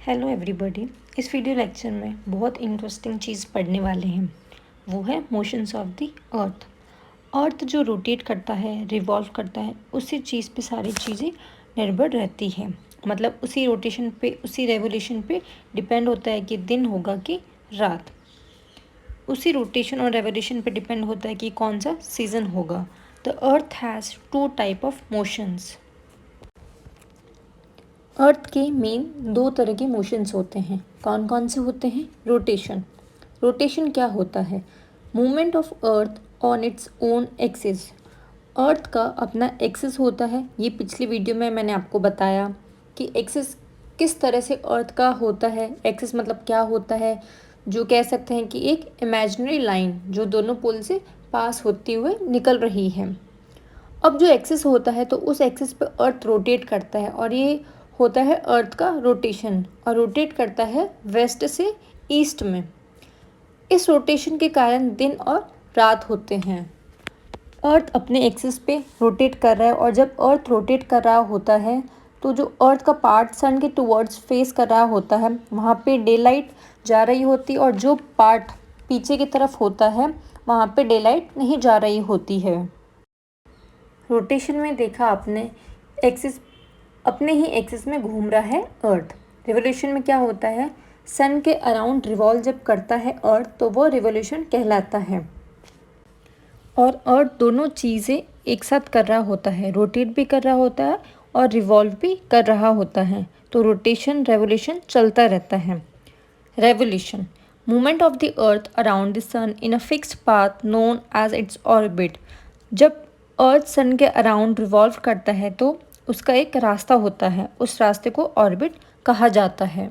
Hello everybody. इस video lecture में बहुत इंटरेस्टिंग चीज़ पढ़ने वाले हैं, वो है मोशंस ऑफ द अर्थ। अर्थ जो रोटेट करता है, रिवॉल्व करता है, उसी चीज़ पे सारी चीज़ें निर्भर रहती हैं। मतलब उसी रोटेशन पे, उसी रेवोल्यूशन पे डिपेंड होता है कि दिन होगा कि रात। उसी रोटेशन और रेवोल्यूशन पे डिपेंड होता है कि कौन सा सीज़न होगा। The earth has two type of motions. Earth के मेन दो तरह के मोशंस होते हैं। कौन कौन से होते हैं? रोटेशन। रोटेशन क्या होता है? Movement of earth on its own axis. Earth का अपना एक्सिस होता है। ये पिछली वीडियो में मैंने आपको बताया कि एक्सिस किस तरह से अर्थ का होता है। एक्सिस मतलब क्या होता है? जो कह सकते हैं कि एक इमेजिनरी लाइन जो दोनों पोल से पास होते हुए निकल रही है। अब जो एक्सिस होता है तो उस एक्सिस पे अर्थ रोटेट करता है और ये होता है अर्थ का रोटेशन, और रोटेट करता है वेस्ट से ईस्ट में। इस रोटेशन के कारण दिन और रात होते हैं। अर्थ अपने एक्सिस पे रोटेट कर रहा है, और जब अर्थ रोटेट कर रहा होता है तो जो अर्थ का पार्ट सन के टुवर्ड्स फेस कर रहा होता है वहाँ पे डे लाइट जा रही होती है, और जो पार्ट पीछे की तरफ होता है वहाँ पे डे लाइट नहीं जा रही होती है। रोटेशन में देखा आपने, एक्सिस अपने ही एक्सिस में घूम रहा है अर्थ। रिवोल्यूशन में क्या होता है? सन के अराउंड रिवॉल्व जब करता है अर्थ तो वो रिवोल्यूशन कहलाता है। और अर्थ दोनों चीज़ें एक साथ कर रहा होता है, रोटेट भी कर रहा होता है और रिवॉल्व भी कर रहा होता है। तो रोटेशन रेवोल्यूशन चलता रहता है। Revolution, movement of the earth around the sun in a fixed path known as its orbit. जब अर्थ सन के अराउंड रिवॉल्व करता है तो उसका एक रास्ता होता है, उस रास्ते को ऑर्बिट कहा जाता है।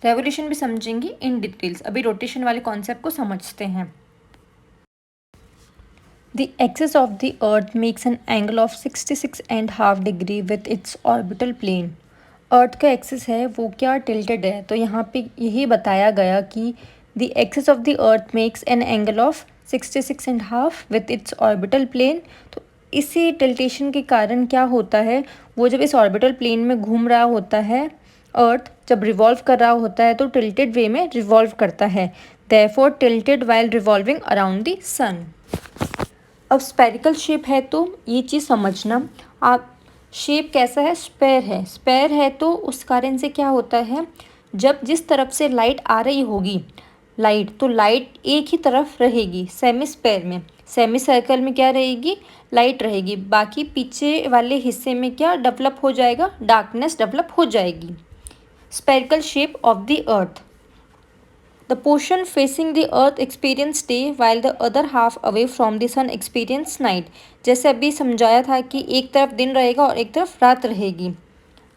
रेवोल्यूशन भी समझेंगे इन डिटेल्स। अभी रोटेशन वाले कॉन्सेप्ट को समझते हैं। The axis of the earth makes an angle of 66.5 degree with its orbital plane. अर्थ का एक्सिस है वो क्या टिल्टेड है, तो यहाँ पे यही बताया गया कि the axis of the earth makes an angle of 66.5 with its orbital plane। तो इसी टिल्टेशन के कारण क्या होता है, वो जब इस ऑर्बिटल प्लेन में घूम रहा होता है, अर्थ जब रिवॉल्व कर रहा होता है तो टिल्टेड वे में रिवॉल्व करता है। Therefore tilted while revolving around the sun. अब स्पेरिकल शेप है तो ये चीज़ समझना आप, शेप कैसा है? स्पेयर है। स्पेयर है तो उस कारण से क्या होता है, जब जिस तरफ से लाइट आ रही होगी लाइट, तो लाइट एक ही तरफ रहेगी सेमी स्पेयर में। सेमी सर्कल में क्या रहेगी? लाइट रहेगी। बाकी पीछे वाले हिस्से में क्या डेवलप हो जाएगा? डार्कनेस डेवलप हो जाएगी। Spherical shape of the earth. The portion facing the earth experience day while the other half away from the sun experience night। जैसे अभी समझाया था कि एक तरफ दिन रहेगा और एक तरफ रात रहेगी।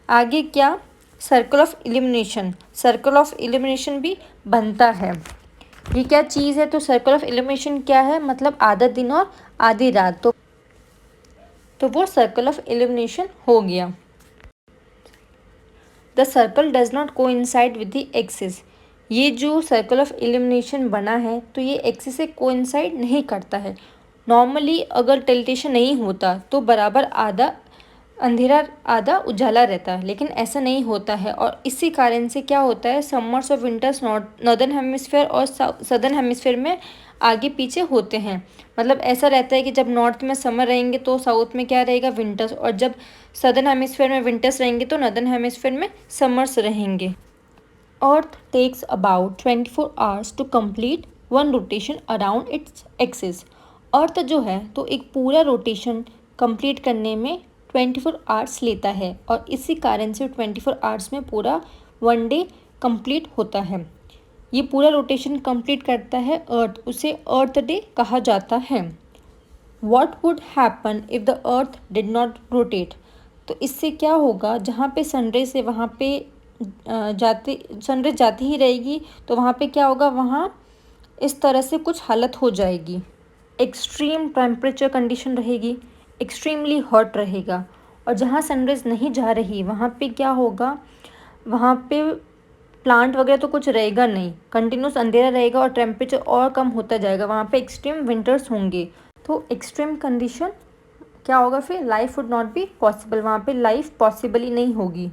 आगे क्या? Circle of illumination. Circle of illumination भी बनता है। ये क्या चीज़ है? तो सर्कल ऑफ इल्यूमिनेशन क्या है? मतलब आधा दिन और आधी रात, तो वो सर्कल ऑफ इल्यूमिनेशन हो गया। The circle does not coincide with the axis. ये जो सर्कल ऑफ इल्यूमिनेशन बना है तो ये एक्सिस से कोइंसाइड नहीं करता है। नॉर्मली अगर टिल्टेशन नहीं होता तो बराबर आधा अंधेरा आधा उजाला रहता है, लेकिन ऐसा नहीं होता है। और इसी कारण से क्या होता है, समर्स और विंटर्स नॉर्दर्न हेमिस्फेयर और सदर्न हेमिस्फेयर में आगे पीछे होते हैं। मतलब ऐसा रहता है कि जब नॉर्थ में समर रहेंगे तो साउथ में क्या रहेगा? विंटर्स, और जब सदर्न हेमिस्फेयर में विंटर्स रहेंगे तो नॉर्दर्न हेमिस्फेयर में समर्स रहेंगे। Earth takes about 24 hours to complete one rotation around its axis. Earth जो है तो एक पूरा रोटेशन कंप्लीट करने में 24 आवर्स लेता है, और इसी कारण से 24 आवर्स में पूरा वन डे कंप्लीट होता है। ये पूरा रोटेशन कंप्लीट करता है अर्थ, उसे अर्थ डे कहा जाता है। What would happen if the earth did not rotate? तो इससे क्या होगा, जहाँ पे सनरेज है वहाँ पे सनरेज जाती ही रहेगी, तो वहाँ पे क्या होगा, वहाँ इस तरह से कुछ हालत हो जाएगी। एक्सट्रीम टेम्परेचर कंडीशन रहेगी, एक्सट्रीमली हॉट रहेगा। और जहाँ सनरेज नहीं जा रही वहाँ पे क्या होगा, वहाँ पे प्लांट वगैरह तो कुछ रहेगा नहीं, कंटिन्यूस अंधेरा रहेगा और टेम्परेचर और कम होता जाएगा। वहाँ पे एक्सट्रीम विंटर्स होंगे। तो एक्सट्रीम कंडीशन क्या होगा, फिर life would not be possible, वहाँ पे लाइफ पॉसिबल ही नहीं होगी।